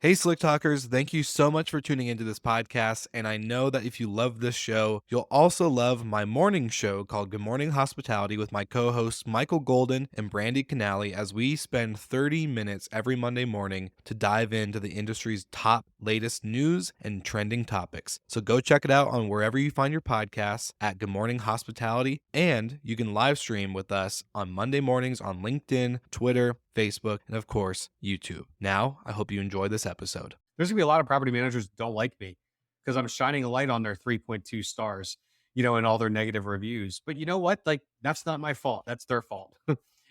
Hey, Slick Talkers, thank you so much for tuning into this podcast. And I know that if you love this show, you'll also love my morning show called Good Morning Hospitality with my co hosts Michael Golden and Brandy Canali, as we spend 30 minutes every Monday morning to dive into the industry's top latest news and trending topics. So go check it out on wherever you find your podcasts at Good Morning Hospitality. And you can live stream with us on Monday mornings on LinkedIn, Twitter, Facebook, and of course, YouTube. Now, I hope you enjoy this episode. There's gonna be a lot of property managers that don't like me because I'm shining a light on their 3.2 stars, and all their negative reviews. But you know what? Like, that's not my fault. That's their fault.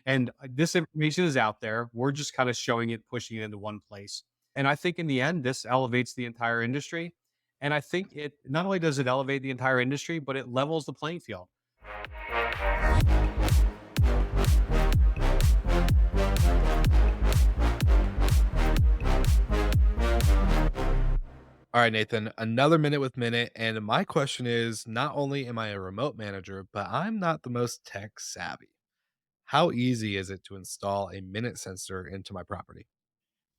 And this information is out there. We're just kind of showing it, pushing it into one place. And I think in the end, this elevates the entire industry. And I think it not only does it elevate the entire industry, but it levels the playing field. All right, Nathan, another minute with Minute. And my question is, not only am I a remote manager, but I'm not the most tech savvy. How easy is it to install a minute sensor into my property?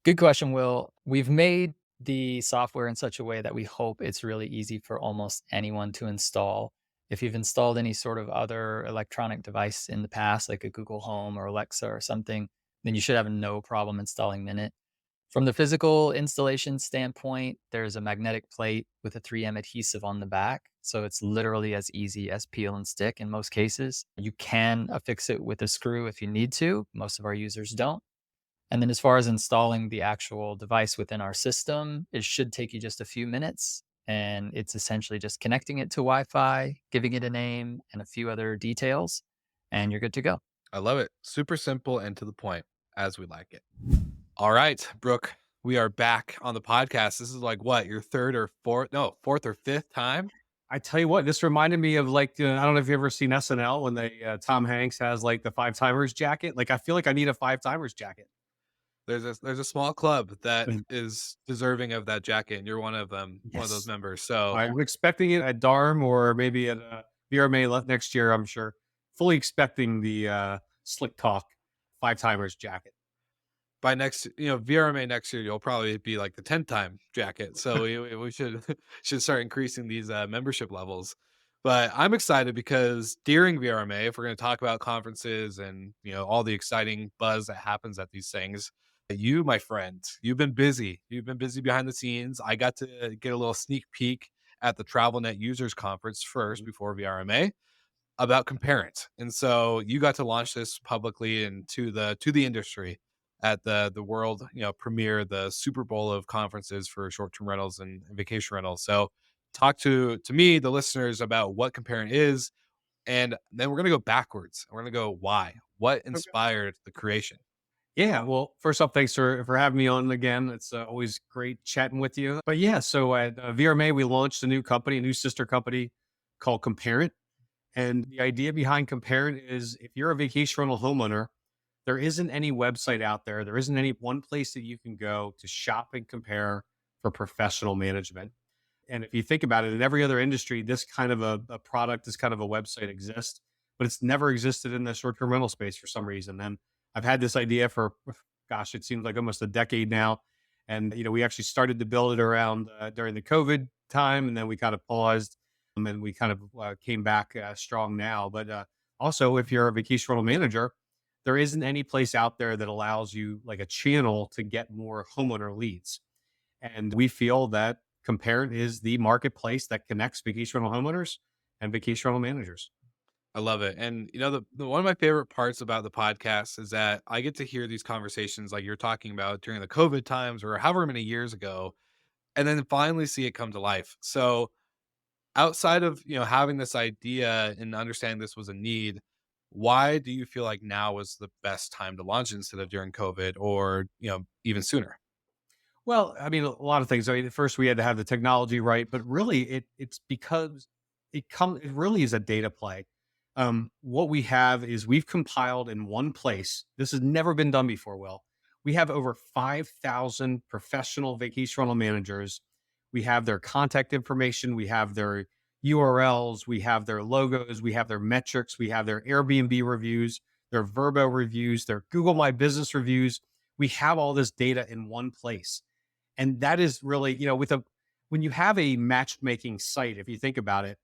Good question, Will. We've made the software in such a way that we hope it's really easy for almost anyone to install. If you've installed any sort of other electronic device in the past, like a Google Home or Alexa or something, then you should have no problem installing Minute. From the physical installation standpoint, there's a magnetic plate with a 3M adhesive on the back. So it's literally as easy as peel and stick in most cases. You can affix it with a screw if you need to. Most of our users don't. And then as far as installing the actual device within our system, it should take you just a few minutes. And it's essentially just connecting it to Wi Fi, giving it a name and a few other details, and you're good to go. I love it. Super simple and to the point, as we like it. All right, Brooke, we are back on the podcast. This is like what, your third or fourth? No, fourth or fifth time? I tell you what, this reminded me of like, I don't know if you've ever seen SNL when Tom Hanks has like the five timers jacket. Like, I feel like I need a five timers jacket. There's a small club that is deserving of that jacket, and you're one of those Yes. members. So I'm expecting it at Darm or maybe at VRMA next year, I'm sure. Fully expecting the Slick Talk five timers jacket. by VRMA next year, you'll probably be like the 10th time jacket. So we should should start increasing these membership levels. But I'm excited because during VRMA, if we're going to talk about conferences and all the exciting buzz that happens at these things, you, my friend, you've been busy. You've been busy behind the scenes. I got to get a little sneak peek at the TravelNet Users Conference first Mhm. before VRMA about Comparant. And so you got to launch this publicly and to the industry at the world, premiere, the Super Bowl of conferences for short-term rentals and vacation rentals. So talk to me, the listeners, about what Comparant is, and then we're gonna go backwards. We're gonna go why. What inspired the creation? Yeah, well, first off, thanks for having me on again. It's always great chatting with you. But yeah, so at VRMA, we launched a new company, a new sister company called Comparant. And the idea behind Comparant is if you're a vacation rental homeowner, there isn't any website out there. There isn't any one place that you can go to shop and compare for professional management. And if you think about it, in every other industry, this kind of a product, this kind of a website exists, but it's never existed in the short term rental space for some reason. And I've had this idea for, gosh, it seems like almost a decade now. And, we actually started to build it around during the COVID time, and then we kind of paused and we kind of came back strong now. But also, if you're a vacation rental manager, there isn't any place out there that allows you like a channel to get more homeowner leads. And we feel that Comparant is the marketplace that connects vacation rental homeowners and vacation rental managers. I love it. And the one of my favorite parts about the podcast is that I get to hear these conversations like you're talking about during the COVID times or however many years ago, and then finally see it come to life. So outside of, having this idea and understanding this was a need, why do you feel like now was the best time to launch instead of during COVID or, even sooner? Well, I mean, a lot of things. I mean, first we had to have the technology right, but really it's because it really is a data play. What we have is we've compiled in one place. This has never been done before, Will. We have over 5,000 professional vacation rental managers. We have their contact information, we have their URLs, we have their logos, we have their metrics, we have their Airbnb reviews, their Verbo reviews, their Google My Business reviews. We have all this data in one place. And that is really, when you have a matchmaking site, if you think about it,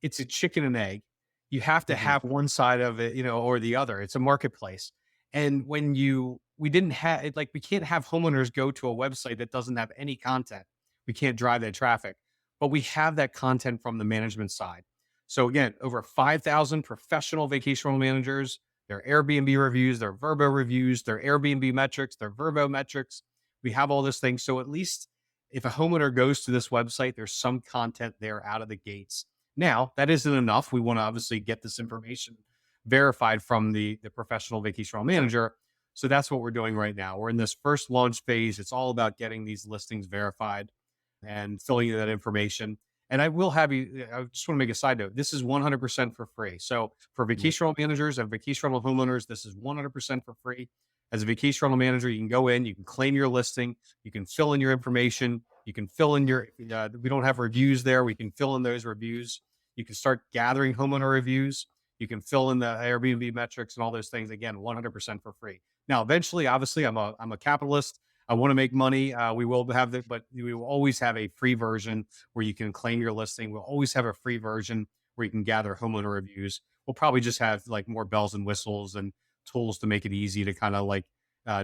it's a chicken and egg. You have to Mhm. have one side of it, or the other. It's a marketplace. And we didn't have, like, we can't have homeowners go to a website that doesn't have any content. We can't drive that traffic, but we have that content from the management side. So again, over 5,000 professional vacation rental managers, their Airbnb reviews, their Verbo reviews, their Airbnb metrics, their Verbo metrics. We have all this thing. So at least if a homeowner goes to this website, there's some content there out of the gates. Now, that isn't enough. We want to obviously get this information verified from the professional vacation rental manager. So that's what we're doing right now. We're in this first launch phase. It's all about getting these listings verified and filling in that information. And I will have you, I just want to make a side note. This is 100% for free. So for Mhm. vacation rental managers and vacation rental homeowners, this is 100% for free. As a vacation rental manager, you can go in, you can claim your listing, you can fill in your information, you can fill in we don't have reviews there. We can fill in those reviews. You can start gathering homeowner reviews. You can fill in the Airbnb metrics and all those things. Again, 100% for free. Now, eventually, obviously, I'm a capitalist. I want to make money. We will have the, but we will always have a free version where you can claim your listing. We'll always have a free version where you can gather homeowner reviews. We'll probably just have like more bells and whistles and tools to make it easy to kind of like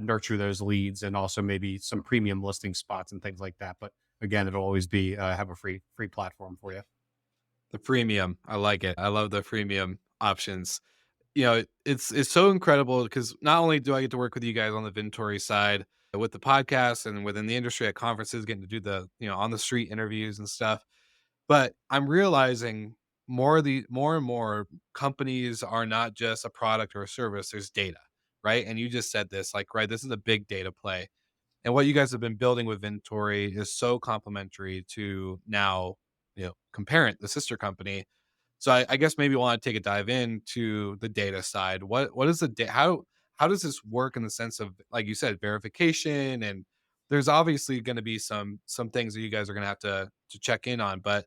nurture those leads, and also maybe some premium listing spots and things like that. But again, it'll always be have a free platform for you. The freemium, I like it. I love the freemium options. It's so incredible because not only do I get to work with you guys on the Vintory side with the podcast and within the industry at conferences, getting to do the on the street interviews and stuff, but I'm realizing more and more companies are not just a product or a service. There's data, right? And you just said this, like, right, this is a big data play. And what you guys have been building with Vintory is so complementary to now, Comparant, the sister company. So I guess maybe want to take a dive into the data side. What is the how does this work in the sense of, like you said, verification? And there's obviously going to be some things that you guys are going to have to check in on, but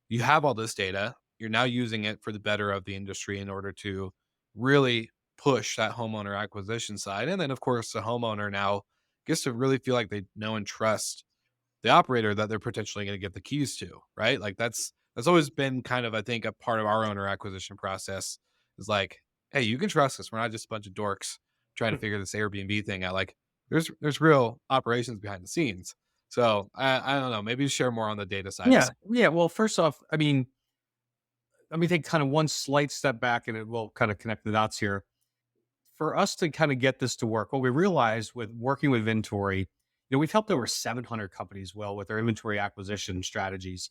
you have all this data. You're now using it for the better of the industry in order to really push that homeowner acquisition side. And then of course the homeowner now gets to really feel like they know and trust the operator that they're potentially going to get the keys to, right? Like that's always been kind of, I think, a part of our owner acquisition process is like, hey, you can trust us. We're not just a bunch of dorks trying to figure this Airbnb thing out. Like there's real operations behind the scenes. So I don't know, maybe share more on the data side. Yeah, yeah. Well, first off, I mean, let me take kind of one slight step back, and it will kind of connect the dots here. For us to kind of get this to work, what we realized with working with Vintory, we've helped over 700 companies with their inventory acquisition strategies.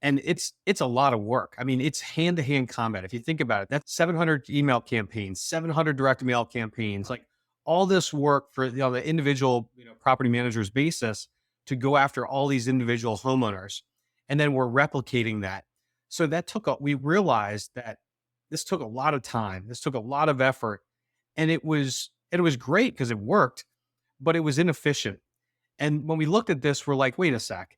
And it's a lot of work. I mean, it's hand-to-hand combat. If you think about it, that's 700 email campaigns, 700 direct mail campaigns, like all this work for the individual property manager's basis to go after all these individual homeowners. And then we're replicating that. So we realized that this took a lot of time. This took a lot of effort. And it was great because it worked, but it was inefficient. And when we looked at this, we're like, wait a sec.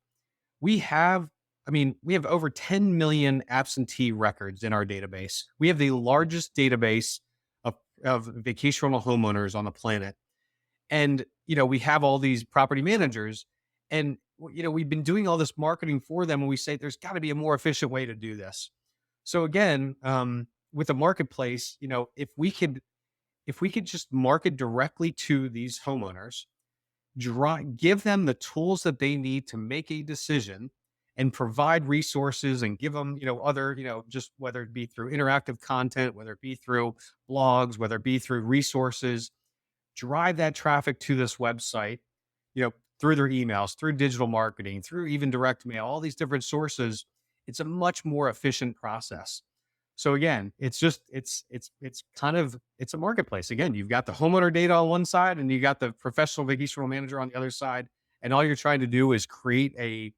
We have, we have over 10 million absentee records in our database. We have the largest database of vacation rental homeowners on the planet. And, we have all these property managers, and, we've been doing all this marketing for them. And we say, there's got to be a more efficient way to do this. So again, with the marketplace, if we could just market directly to these homeowners, give them the tools that they need to make a decision, and provide resources and give them, other, just whether it be through interactive content, whether it be through blogs, whether it be through resources, drive that traffic to this website, through their emails, through digital marketing, through even direct mail, all these different sources. It's a much more efficient process. So again, it's a marketplace. Again, you've got the homeowner data on one side, and you got the professional vacation rental manager on the other side. And all you're trying to do is create a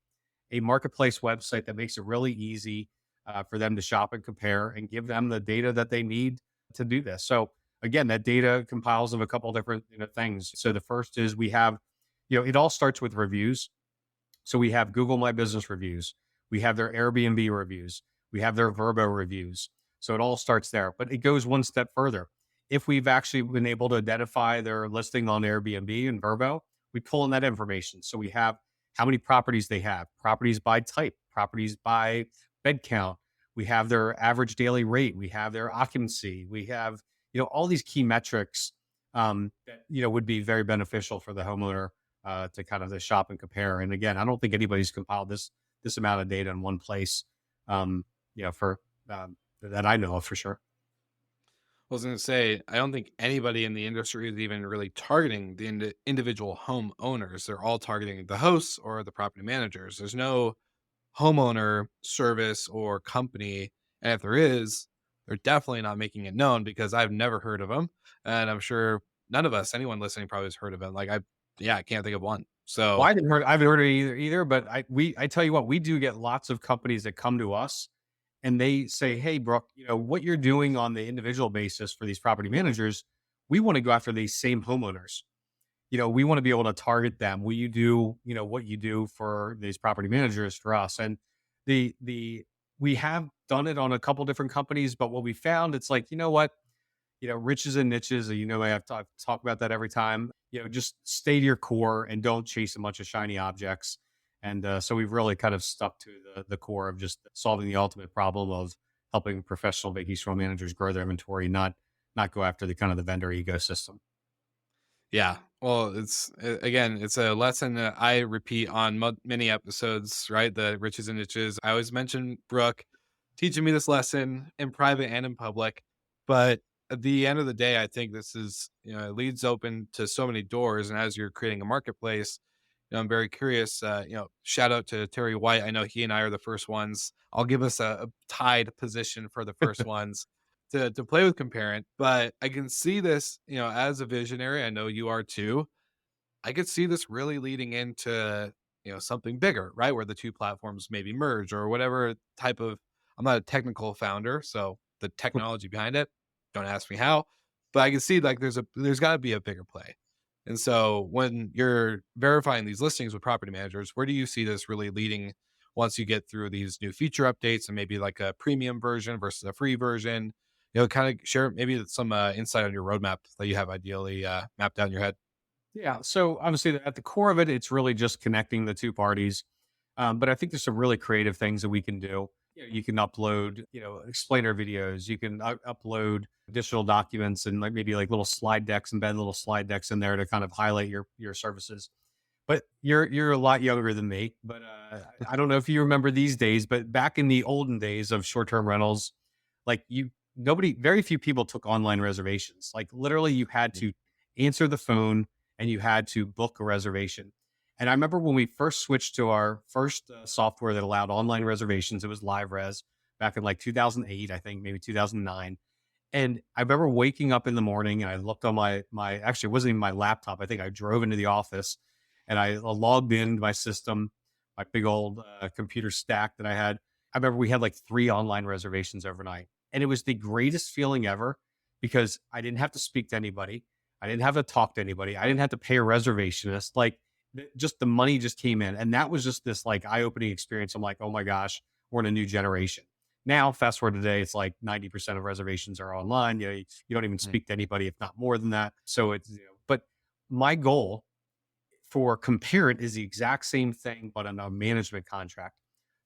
marketplace website that makes it really easy for them to shop and compare, and give them the data that they need to do this. So again, that data compiles of a couple different things. So the first is we have, it all starts with reviews. So we have Google My Business reviews. We have their Airbnb reviews. We have their Verbo reviews. So it all starts there, but it goes one step further. If we've actually been able to identify their listing on Airbnb and Verbo, we pull in that information. So we have how many properties they have, properties by type, properties by bed count. We have their average daily rate. We have their occupancy. We have, all these key metrics that, would be very beneficial for the homeowner to kind of shop and compare. And again, I don't think anybody's compiled this amount of data in one place, for that I know of for sure. I was going to say, I don't think anybody in the industry is even really targeting the individual homeowners. They're all targeting the hosts or the property managers. There's no homeowner service or company. And if there is, they're definitely not making it known because I've never heard of them. And I'm sure none of us, anyone listening, probably has heard of them. I can't think of one. Well, So, I haven't heard of it either, but I tell you what, we do get lots of companies that come to us and they say, "Hey, Brooke, what you're doing on the individual basis for these property managers, we want to go after these same homeowners. We want to be able to target them. Will you do, what you do for these property managers for us?" And the we have done it on a couple different companies, but what we found, it's like, what, riches and niches. I have talk about that every time. Just stay to your core and don't chase a bunch of shiny objects. And so we've really kind of stuck to the core of just solving the ultimate problem of helping professional vacation rental managers grow their inventory, not go after the kind of the vendor ecosystem. yeah. Well, again, it's a lesson that I repeat on many episodes, right? The riches and niches. I always mention Brooke teaching me this lesson in private and in public. But at the end of the day, I think this is, it leads open to so many doors. And as you're creating a marketplace, I'm very curious. Shout out to Terry White. I know he and I are the first ones. I'll give us a tied position for the first ones to play with Comparant. But I can see this, as a visionary. I know you are too. I could see this really leading into, something bigger, right? Where the two platforms maybe merge or whatever type of. I'm not a technical founder, so the technology behind it, don't ask me how, but I can see like there's got to be a bigger play. And so when you're verifying these listings with property managers, where do you see this really leading once you get through these new feature updates and maybe like a premium version versus a free version? Kind of share maybe some insight on your roadmap that you have ideally mapped out in your head. Yeah. So obviously, at the core of it, it's really just connecting the two parties. But I think there's some really creative things that we can do. You can upload, explainer videos. You can upload additional documents and like maybe like little slide decks, embed little slide decks in there to kind of highlight your services. But you're a lot younger than me. But I don't know if you remember these days, but back in the olden days of short term rentals, like very few people took online reservations. Like literally, you had to answer the phone and you had to book a reservation. And I remember when we first switched to our first software that allowed online reservations, it was LiveRes back in like 2008, I think, maybe 2009. And I remember waking up in the morning and I looked on actually, it wasn't even my laptop. I think I drove into the office and I logged into my system, my big old computer stack that I had. I remember we had like 3 online reservations overnight. And it was the greatest feeling ever because I didn't have to speak to anybody. I didn't have to talk to anybody. I didn't have to pay a reservationist. Like just the money just came in. And that was just this like eye-opening experience. I'm like, oh my gosh, we're in a new generation. Now, fast forward today, it's like 90% of reservations are online. You don't even speak to anybody, if not more than that. So it's, but my goal for Comparant is the exact same thing, but on a management contract.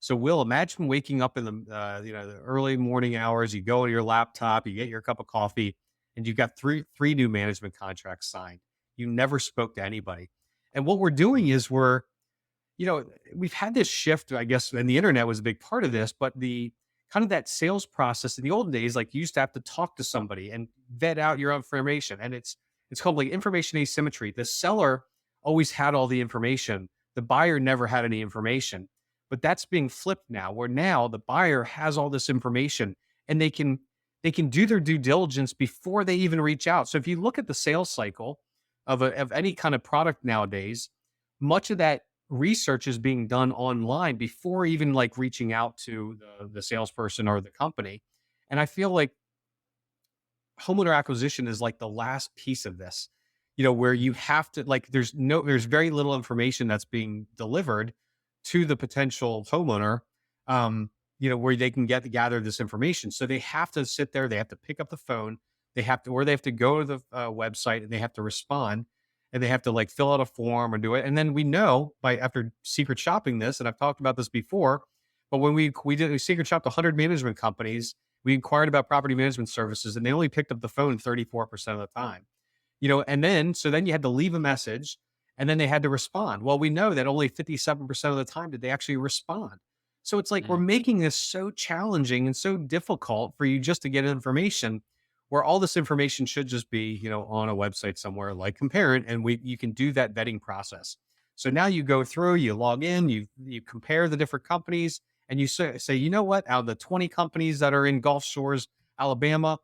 So Will, imagine waking up in the early morning hours, you go to your laptop, you get your cup of coffee, and you've got three new management contracts signed. You never spoke to anybody. And what we're doing is we've had this shift, I guess, and the internet was a big part of this, but the kind of that sales process in the olden days, like you used to have to talk to somebody and vet out your information. And it's called like information asymmetry. The seller always had all the information. The buyer never had any information. But that's being flipped now, where now the buyer has all this information and they can do their due diligence before they even reach out. So if you look at the sales cycle of any kind of product nowadays, much of that research is being done online before even like reaching out to the salesperson or the company. And I feel like homeowner acquisition is like the last piece of this, where you have to like, there's very little information that's being delivered to the potential homeowner, where they can gather this information. So they have to sit there, they have to pick up the phone, they have to go to the website and they have to respond. and they have to like fill out a form or do it. And then we know by after secret shopping this, and I've talked about this before, but when we secret shopped 100 management companies, we inquired about property management services, and they only picked up the phone 34% of the time. And then so then you had to leave a message, and then they had to respond. Well, we know that only 57% of the time did they actually respond. So it's like we're Mm. making this so challenging and so difficult for you just to get information, where all this information should just be, on a website somewhere like Comparent, and you can do that vetting process. So now you go through, you log in, you compare the different companies, and you say, you know what, out of the 20 companies that are in Gulf Shores, Alabama,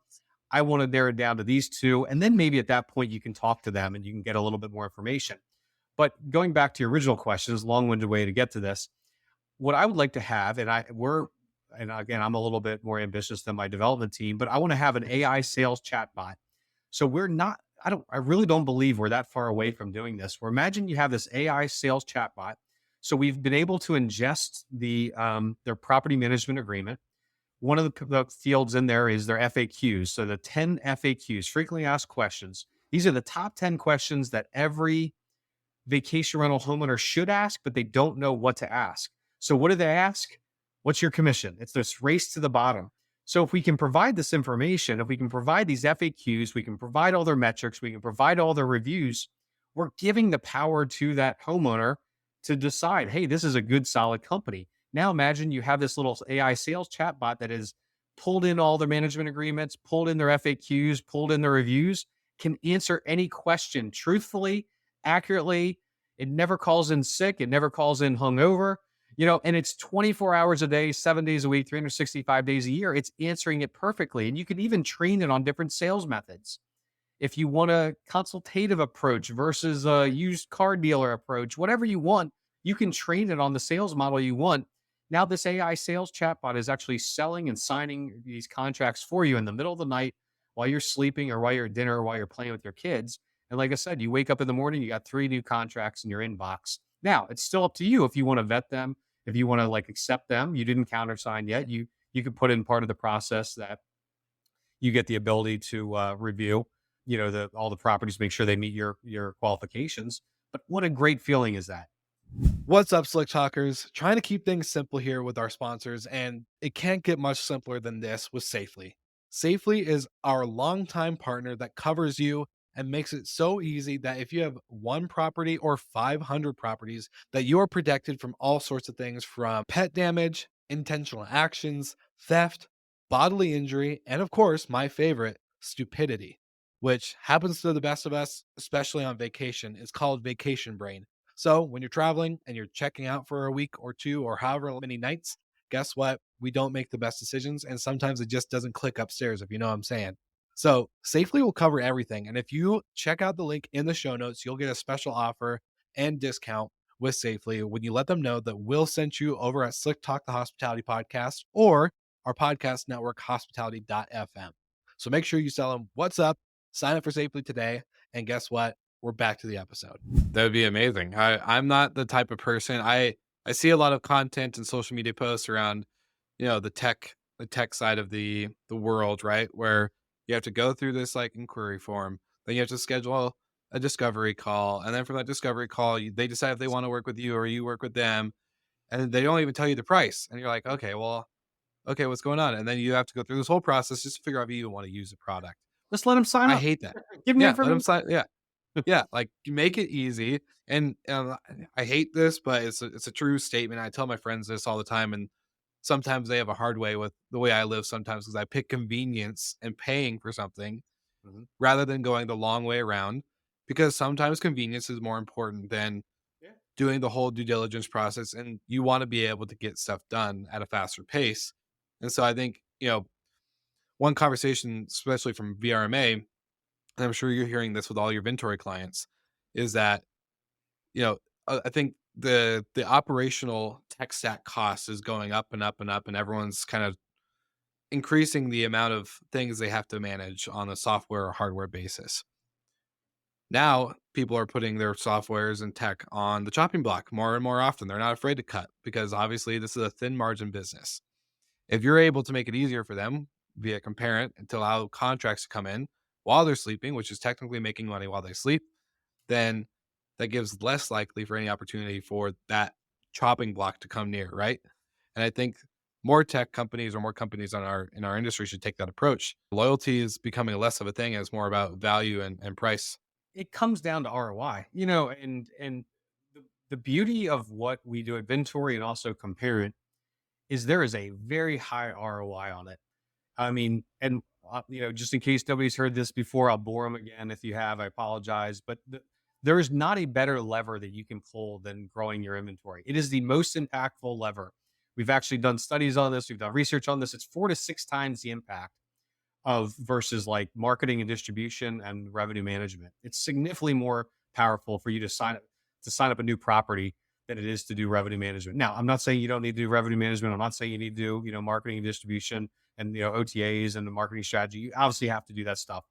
I want to narrow it down to these two. And then maybe at that point you can talk to them and you can get a little bit more information. But going back to your original questions, long-winded way to get to this, what I would like to have, and again, I'm a little bit more ambitious than my development team, but I want to have an AI sales chatbot. So we're not, I really don't believe we're that far away from doing this. Where imagine you have this AI sales chatbot. So we've been able to ingest their property management agreement. One of the fields in there is their FAQs. So the 10 FAQs, frequently asked questions. These are the top 10 questions that every vacation rental homeowner should ask, but they don't know what to ask. So what do they ask? What's your commission? It's this race to the bottom. So if we can provide this information, if we can provide these FAQs, we can provide all their metrics, we can provide all their reviews, we're giving the power to that homeowner to decide, hey, this is a good, solid company. Now imagine you have this little AI sales chatbot that is pulled in all their management agreements, pulled in their FAQs, pulled in their reviews, can answer any question truthfully, accurately. It never calls in sick. It never calls in hungover, and it's 24 hours a day, 7 days a week, 365 days a year. It's answering it perfectly. And you can even train it on different sales methods. If you want a consultative approach versus a used car dealer approach, whatever you want, you can train it on the sales model you want. Now, this AI sales chatbot is actually selling and signing these contracts for you in the middle of the night while you're sleeping or while you're at dinner or while you're playing with your kids. And like I said, you wake up in the morning, you got 3 new contracts in your inbox. Now, it's still up to you if you want to vet them, if you want to like accept them. You didn't countersign yet. You could put in part of the process that you get the ability to review, all the properties, make sure they meet your qualifications. But what a great feeling is that? What's up, Slick Talkers? Trying to keep things simple here with our sponsors, and it can't get much simpler than this with Safely. Safely is our longtime partner that covers you and makes it so easy that if you have one property or 500 properties, that you are protected from all sorts of things from pet damage, intentional actions, theft, bodily injury, and of course, my favorite, stupidity, which happens to the best of us, especially on vacation. It's called vacation brain. So when you're traveling and you're checking out for a week or two or however many nights, guess what? We don't make the best decisions. And sometimes it just doesn't click upstairs, if you know what I'm saying. So Safely will cover everything. And if you check out the link in the show notes, you'll get a special offer and discount with Safely when you let them know that Will sent you over at Slick Talk the Hospitality Podcast or our podcast network, hospitality.fm. So make sure you tell them what's up, sign up for Safely today. And guess what? We're back to the episode. That would be amazing. I'm not the type of person. I see a lot of content and social media posts around, the tech side of the world, right? Where you have to go through this like inquiry form, then you have to schedule a discovery call, and then from that discovery call, they decide if they want to work with you or you work with them, and they don't even tell you the price, and you're like, okay, well, okay, what's going on? And then you have to go through this whole process just to figure out if you even want to use the product. Just let them sign I up. hate that. Give them the Yeah, let them information. sign. Yeah, yeah, like you make it easy. And I hate this, but it's a true statement. I tell my friends this all the time, and sometimes they have a hard way with the way I live sometimes because I pick convenience and paying for something Mhm. rather than going the long way around because sometimes convenience is more important than Yeah. doing the whole due diligence process, and you want to be able to get stuff done at a faster pace. And so I think, one conversation, especially from VRMA, and I'm sure you're hearing this with all your Ventory clients, is that you know, I think the operational tech stack cost is going up and up and up, and everyone's kind of increasing the amount of things they have to manage on a software or hardware basis. Now, people are putting their softwares and tech on the chopping block more and more often. They're not afraid to cut because obviously this is a thin margin business. If you're able to make it easier for them via Comparant and to allow contracts to come in while they're sleeping, which is technically making money while they sleep, then that gives less likely for any opportunity for that chopping block to come near, right? And I think more tech companies or more companies in our industry should take that approach. Loyalty is becoming less of a thing. It's more about value and price. It comes down to ROI, you know, and the beauty of what we do at Ventory and also Comparant is there is a very high ROI on it. I mean, and you know, just in case nobody's heard this before, I'll bore them again. If you have, I apologize. But there is not a better lever that you can pull than growing your inventory. It is the most impactful lever. We've actually done studies on this. We've done research on this. It's 4 to 6 times the impact of versus like marketing and distribution and revenue management. It's significantly more powerful for you to sign up a new property than it is to do revenue management. Now, I'm not saying you don't need to do revenue management. I'm not saying you need to do, you know, marketing and distribution and, you know, OTAs and the marketing strategy. You obviously have to do that stuff.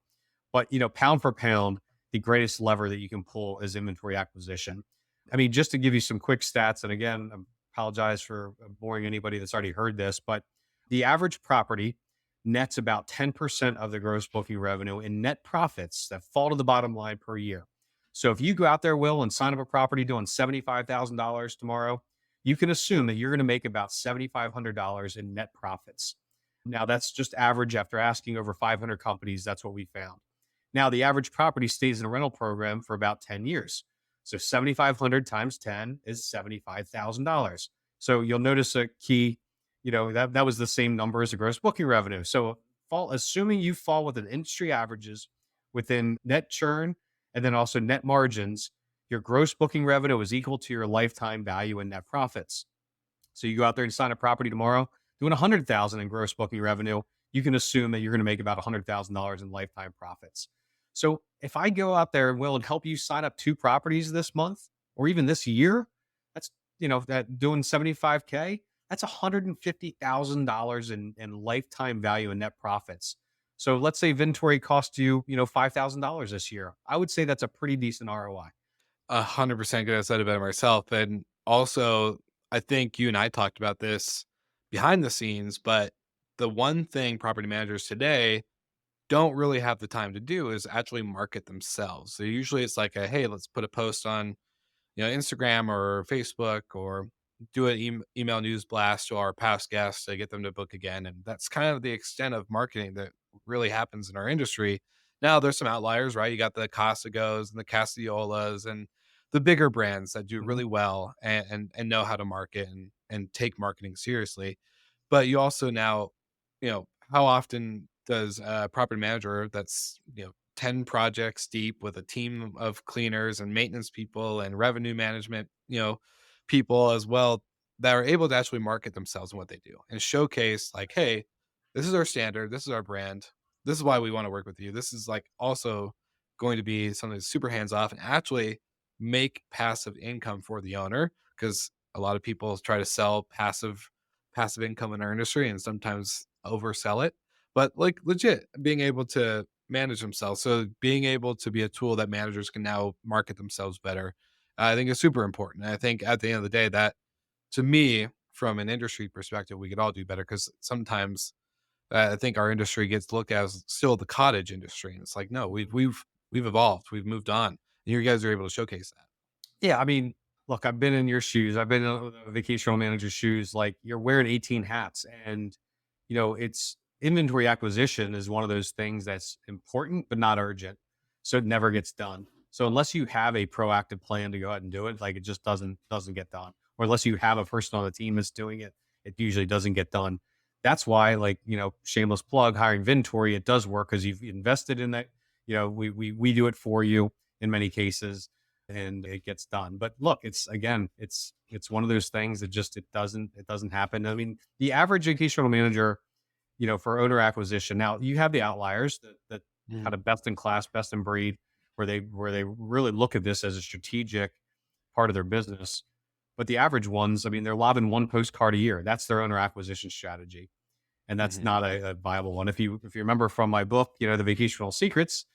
But, you know, pound for pound, the greatest lever that you can pull is inventory acquisition. I mean, just to give you some quick stats, and again, I apologize for boring anybody that's already heard this, but the average property nets about 10% of the gross booking revenue in net profits that fall to the bottom line per year. So if you go out there, Will, and sign up a property doing $75,000 tomorrow, you can assume that you're going to make about $7,500 in net profits. Now, that's just average after asking over 500 companies. That's what we found. Now, the average property stays in a rental program for about 10 years. So 7,500 times 10 is $75,000. So you'll notice a key, you know, that was the same number as the gross booking revenue. So assuming you fall within industry averages within net churn and then also net margins, your gross booking revenue is equal to your lifetime value in net profits. So you go out there and sign a property tomorrow, doing 100,000 in gross booking revenue, you can assume that you're going to make about $100,000 in lifetime profits. So if I go out there and will and help you sign up 2 properties this month or even this year, that's, you know, that doing 75K, that's $150,000 in lifetime value in net profits. So let's say Ventory cost you, you know, $5,000 this year. I would say that's a pretty decent ROI. 100% could have said it better myself. And also, I think you and I talked about this behind the scenes, but the one thing property managers today don't really have the time to do is actually market themselves. So usually it's like a, hey, let's put a post on, you know, Instagram or Facebook, or do an email news blast to our past guests to get them to book again. And that's kind of the extent of marketing that really happens in our industry. Now there's some outliers, right? You got the Costagos and the Cassiolas and the bigger brands that do Mhm. really well and know how to market and take marketing seriously. But you also now, you know, how often does a property manager that's, you know, 10 projects deep with a team of cleaners and maintenance people and revenue management, you know, people as well, that are able to actually market themselves and what they do and showcase like, hey, this is our standard, this is our brand, this is why we want to work with you. This is like also going to be something that's super hands off and actually make passive income for the owner, because a lot of people try to sell passive income in our industry and sometimes oversell it. But like legit being able to manage themselves. So being able to be a tool that managers can now market themselves better, I think is super important. And I think at the end of the day, that to me, from an industry perspective, we could all do better, because sometimes I think our industry gets looked at as still the cottage industry, and it's like, no, we've evolved, we've moved on, and you guys are able to showcase that. Yeah, I mean, look, I've been in your shoes. I've been in a vacational manager's shoes. Like you're wearing 18 hats, and you know, it's inventory acquisition is one of those things that's important but not urgent, so it never gets done. So unless you have a proactive plan to go out and do it, like it just doesn't get done. Or unless you have a person on the team that's doing it, it usually doesn't get done. That's why, like, you know, shameless plug, hiring Ventory, it does work because you've invested in that. You know, we do it for you in many cases and it gets done. But look, it's again, it's one of those things that just it doesn't happen. I mean, the average vacational manager, you know, for owner acquisition. Now you have the outliers that Mhm. kind of best in class, best in breed, where they really look at this as a strategic part of their business. But the average ones, I mean, they're lobbing 1 postcard a year. That's their owner acquisition strategy, and that's Mhm. not a viable one. If you remember from my book, you know, the Vacational Secrets,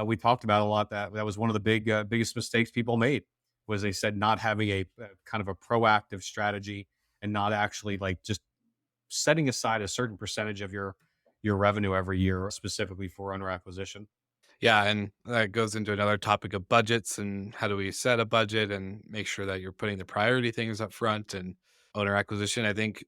we talked about a lot that that was one of the biggest mistakes people made was they said not having a kind of a proactive strategy and not actually like just setting aside a certain percentage of your revenue every year specifically for owner acquisition. Yeah, and that goes into another topic of budgets and how do we set a budget and make sure that you're putting the priority things up front and owner acquisition. I think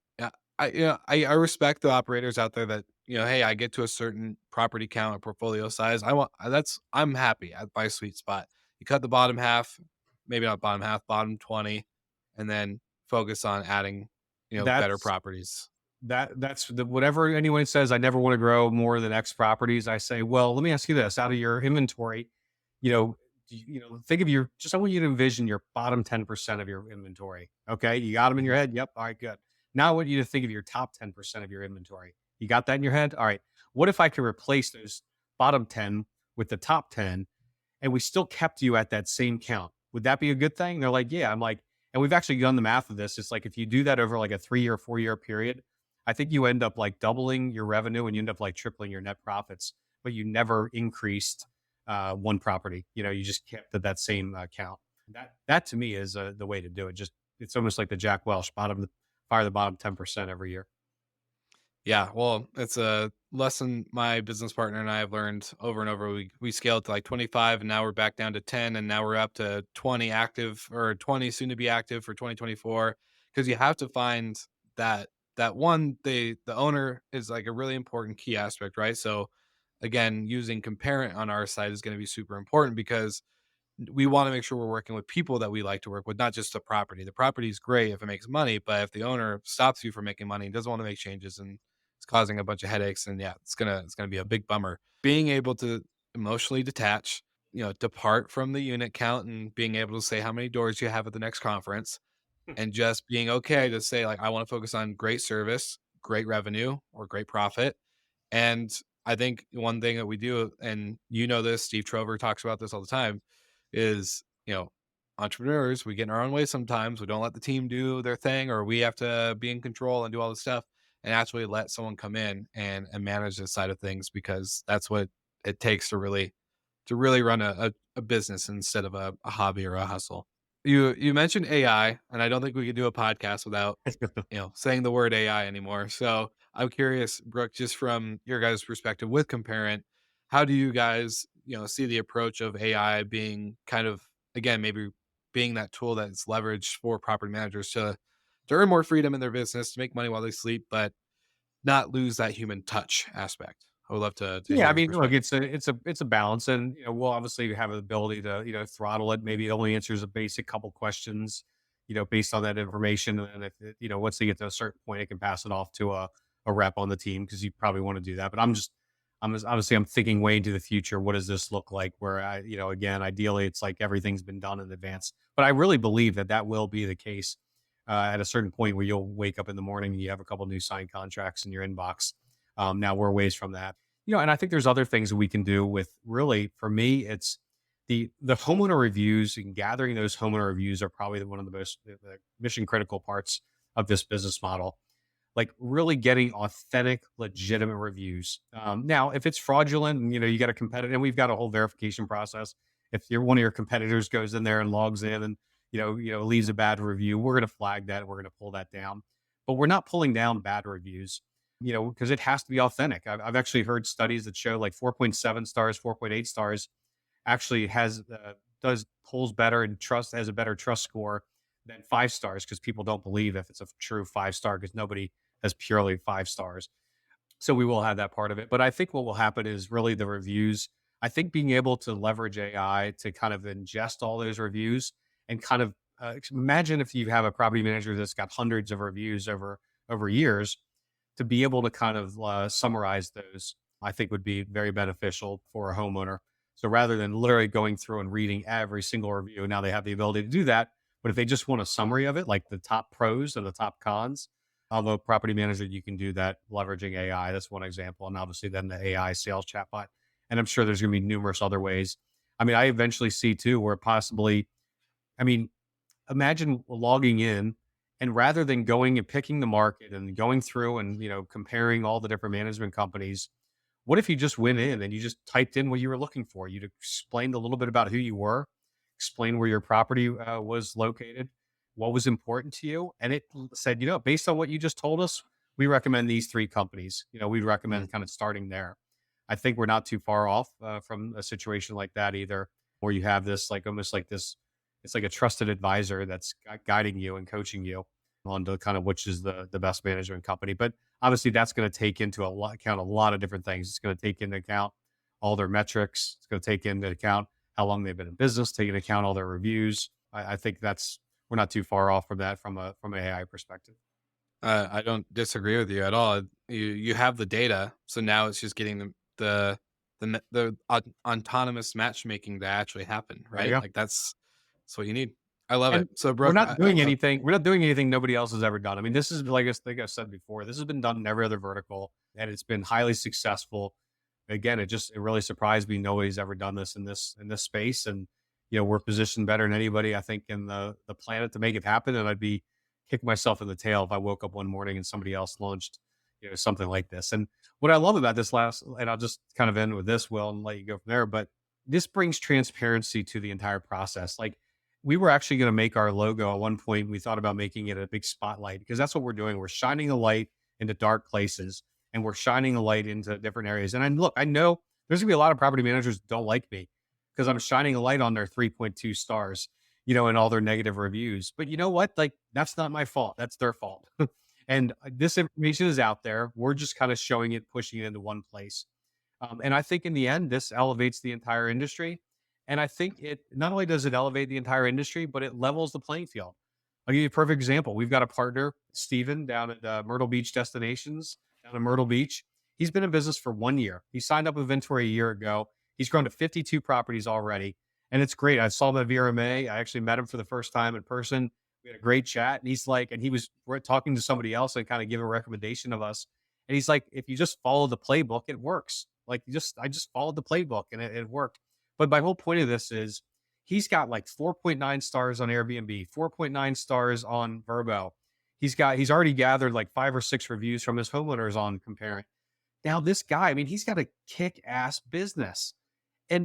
I respect the operators out there that, hey, I get to a certain property count or portfolio size. I'm happy at my sweet spot. You cut the bottom half, maybe not bottom half, bottom 20, and then focus on adding, better That's properties. that's the whatever anyone says, I never want to grow more than X properties. I say, well, let me ask you this: out of your inventory, you know, think of your just. I want you to envision your bottom 10% of your inventory. Okay, you got them in your head. Yep. All right, good. Now I want you to think of your top 10% of your inventory. You got that in your head. All right. What if I could replace those bottom 10 with the top 10, and we still kept you at that same count? Would that be a good thing? They're like, yeah. I'm like, and we've actually done the math of this. It's like if you do that over like a 3 year, 4 year period, I think you end up like doubling your revenue and you end up like tripling your net profits, but you never increased one property. You just kept at that same count. That to me is the way to do it. Just it's almost like the Jack Welch fire the bottom 10% every year. Yeah, well, it's a lesson my business partner and I have learned over and over. We scaled to like 25 and now we're back down to 10 and now we're up to 20 active or 20 soon to be active for 2024 because you have to find that one the owner is like a really important key aspect, right? So again, using Comparant on our side is going to be super important because we want to make sure we're working with people that we like to work with, not just the property. The property is great if it makes money, but if the owner stops you from making money and doesn't want to make changes and it's causing a bunch of headaches, and yeah, it's gonna be a big bummer. Being able to emotionally detach, depart from the unit count and being able to say how many doors you have at the next conference and just being okay to say like I want to focus on great service, great revenue, or great profit. And I think one thing that we do, and this, Steve Trover talks about this all the time, is, entrepreneurs, we get in our own way sometimes. We don't let the team do their thing, or we have to be in control and do all this stuff and actually let someone come in and manage this side of things because that's what it takes to really run a business instead of a hobby or a hustle. You mentioned AI, and I don't think we could do a podcast without saying the word AI anymore. So I'm curious, Brooke, just from your guys' perspective with Comparent, how do you guys, see the approach of AI being kind of, again, maybe being that tool that's leveraged for property managers to earn more freedom in their business, to make money while they sleep, but not lose that human touch aspect? I would love to Yeah, hear I your mean, look, perspective. it's a balance, and we'll obviously have the ability to throttle it. Maybe it only answers a basic couple questions, based on that information, and if once they get to a certain point, it can pass it off to a rep on the team because you probably want to do that. But obviously I'm thinking way into the future. What does this look like? Where again, ideally, it's like everything's been done in advance. But I really believe that that will be the case at a certain point where you'll wake up in the morning and you have a couple new signed contracts in your inbox. Now we're ways from that. And I think there's other things that we can do with really, for me, it's the homeowner reviews and gathering those homeowner reviews are probably one of the most the mission critical parts of this business model. Like really getting authentic, legitimate reviews. Now, if it's fraudulent, and you got a competitor, and we've got a whole verification process. If one of your competitors goes in there and logs in and leaves a bad review, we're going to flag that. We're going to pull that down. But we're not pulling down bad reviews because it has to be authentic. I've actually heard studies that show like 4.7 stars, 4.8 stars actually does pulls better and has a better trust score than 5 stars because people don't believe if it's a true 5 star because nobody has purely 5 stars. So we will have that part of it. But I think what will happen is really the reviews. I think being able to leverage AI to kind of ingest all those reviews and kind of imagine if you have a property manager that's got hundreds of reviews over years to be able to kind of summarize those, I think would be very beneficial for a homeowner. So rather than literally going through and reading every single review, now they have the ability to do that. But if they just want a summary of it, like the top pros and the top cons, although property manager, you can do that leveraging AI. That's one example. And obviously then the AI sales chatbot. And I'm sure there's going to be numerous other ways. I mean, I eventually see too where possibly, I mean, imagine logging in and rather than going and picking the market and going through and comparing all the different management companies, what if you just went in and you just typed in what you were looking for? You'd explained a little bit about who you were, explain where your property was located, what was important to you, and it said, based on what you just told us, we recommend these three companies. We'd recommend kind of starting there. I think we're not too far off from a situation like that either, where you have this like almost like this, it's like a trusted advisor that's guiding you and coaching you on to kind of which is the best management company. But obviously, that's going to take into account a lot of different things. It's going to take into account all their metrics. It's going to take into account how long they've been in business, take into account all their reviews. I think that's we're not too far off from that from an AI perspective. I don't disagree with you at all. You have the data, so now it's just getting the autonomous matchmaking to actually happen, There you right? go. Like that's what you need. I love it. And So we're Brooke, not doing anything. We're not doing anything nobody else has ever done. I mean, this is like think I said before. This has been done in every other vertical, and it's been highly successful. Again, it really surprised me. Nobody's ever done this in this space, and we're positioned better than anybody I think in the planet to make it happen. And I'd be kicking myself in the tail if I woke up one morning and somebody else launched something like this. And what I love about this last, and I'll just kind of end with this, Will, and let you go from there. But this brings transparency to the entire process. Like we were actually going to make our logo at one point. We thought about making it a big spotlight because that's what we're doing. We're shining a light into dark places and we're shining a light into different areas. And look, I know there's gonna be a lot of property managers who don't like me because I'm shining a light on their 3.2 stars, and all their negative reviews. But you know what? Like that's not my fault. That's their fault. And this information is out there. We're just kind of showing it, pushing it into one place. And I think in the end, this elevates the entire industry. And I think it not only does it elevate the entire industry, but it levels the playing field. I'll give you a perfect example. We've got a partner, Steven, down at Myrtle Beach Destinations, down in Myrtle Beach. He's been in business for 1 year. He signed up with Ventori a year ago. He's grown to 52 properties already. And it's great. I saw him at VRMA. I actually met him for the first time in person. We had a great chat. And he's like, and he was talking to somebody else and kind of giving a recommendation of us. And he's like, if you just follow the playbook, it works. Like I just followed the playbook and it worked. But my whole point of this is he's got like 4.9 stars on Airbnb, 4.9 stars on Verbo. He's already gathered like 5 or 6 reviews from his homeowners on Comparant. Now this guy, I mean, he's got a kick-ass business.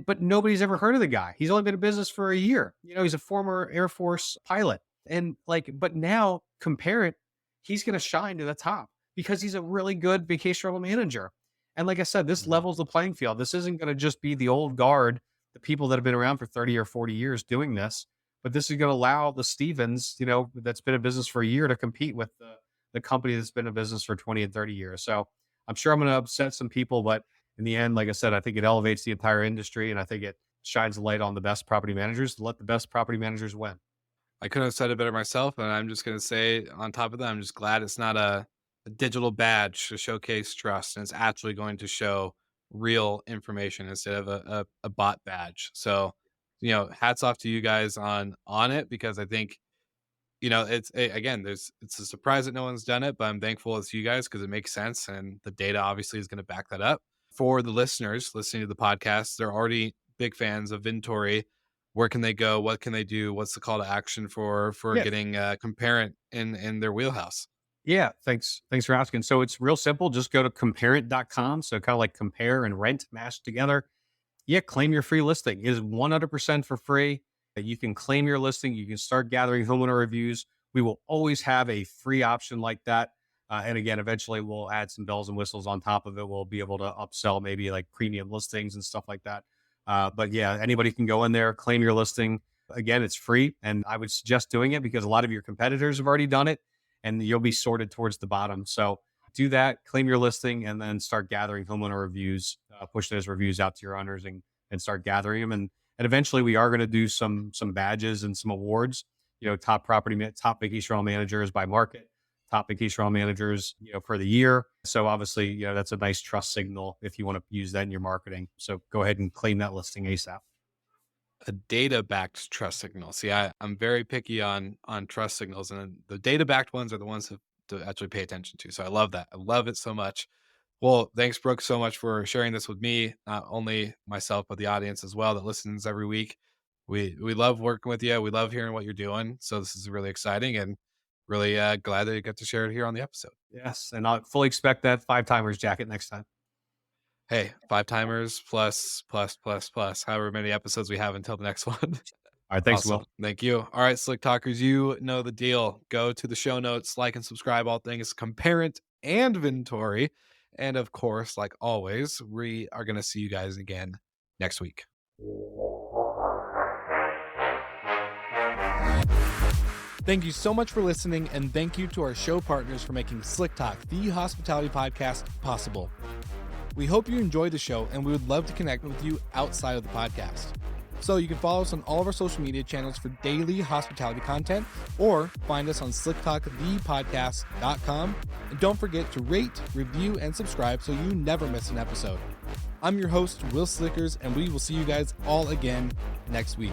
But nobody's ever heard of the guy. He's only been in business for a year. He's a former Air Force pilot. And but now Comparant, he's going to shine to the top because he's a really good vacation rental manager. And like I said, this Mhm. levels the playing field. This isn't going to just be the old guard, the people that have been around for 30 or 40 years doing this, but this is going to allow the Stevens, that's been in business for a year to compete with the company that's been in business for 20 and 30 years. So I'm sure I'm going to upset some people, but in the end, like I said, I think it elevates the entire industry and I think it shines a light on the best property managers to let the best property managers win. I couldn't have said it better myself, and I'm just gonna say on top of that, I'm just glad it's not a digital badge to showcase trust, and it's actually going to show real information instead of a bot badge. So, hats off to you guys on it because I think again, it's a surprise that no one's done it, but I'm thankful it's you guys because it makes sense and the data obviously is going to back that up. For the listeners listening to the podcast, they're already big fans of Vintory. Where can they go? What can they do? What's the call to action for Yeah. getting Comparant in their wheelhouse? Yeah. Thanks for asking. So it's real simple. Just go to comparant.com. So kind of like compare and rent mashed together. Yeah, claim your free listing. It is 100% for free. You can claim your listing. You can start gathering homeowner reviews. We will always have a free option like that. And again, eventually we'll add some bells and whistles on top of it. We'll be able to upsell maybe like premium listings and stuff like that. But yeah, anybody can go in there, claim your listing. Again, it's free. And I would suggest doing it because a lot of your competitors have already done it and you'll be sorted towards the bottom. So do that, claim your listing, and then start gathering homeowner reviews, push those reviews out to your owners and start gathering them. And eventually we are going to do some badges and some awards, top vacation rental managers by market, top vacation rental managers, for the year. So obviously, that's a nice trust signal if you want to use that in your marketing. So go ahead and claim that listing ASAP. A data backed trust signal. See, I'm very picky on trust signals, and the data backed ones are the ones to actually pay attention to. So I love that. I love it so much. Well, thanks, Brooke, so much for sharing this with me. Not only myself, but the audience as well that listens every week. We love working with you. We love hearing what you're doing. So this is really exciting and really glad that you got to share it here on the episode. Yes. And I fully expect that 5 timers jacket next time. Hey, 5 timers plus, however many episodes we have until the next one. All right. Thanks, Awesome. Will. Thank you. All right, Slick Talkers, you know the deal. Go to the show notes, like and subscribe all things Comparant and Vintory. And of course, like always, we are going to see you guys again next week. Thank you so much for listening, and thank you to our show partners for making Slick Talk, the hospitality podcast, possible. We hope you enjoyed the show, and we would love to connect with you outside of the podcast. So you can follow us on all of our social media channels for daily hospitality content, or find us on slicktalkthepodcast.com. And don't forget to rate, review, and subscribe so you never miss an episode. I'm your host, Will Slickers, and we will see you guys all again next week.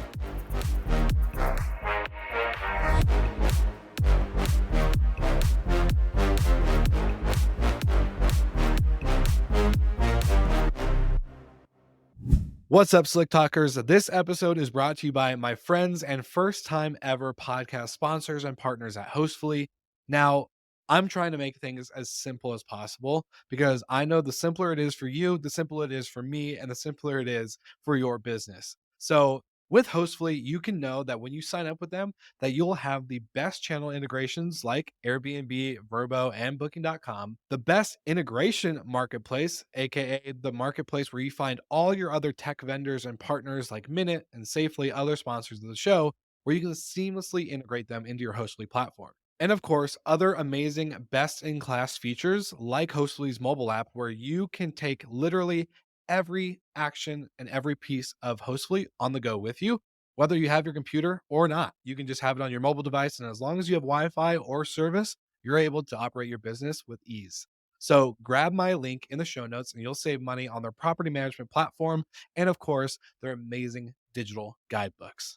What's up, Slick Talkers? This episode is brought to you by my friends and first time ever podcast sponsors and partners at Hostfully. Now, I'm trying to make things as simple as possible because I know the simpler it is for you, the simpler it is for me, and the simpler it is for your business. So with Hostfully, you can know that when you sign up with them, that you'll have the best channel integrations like Airbnb, Vrbo, and Booking.com, the best integration marketplace, aka the marketplace where you find all your other tech vendors and partners like Minute and Safely, other sponsors of the show, where you can seamlessly integrate them into your Hostfully platform. And of course, other amazing best in class features like Hostfully's mobile app, where you can take literally every action and every piece of Hostfully on the go with you, whether you have your computer or not. You can just have it on your mobile device, and as long as you have Wi-Fi or service, you're able to operate your business with ease. So grab my link in the show notes and you'll save money on their property management platform and of course, their amazing digital guidebooks.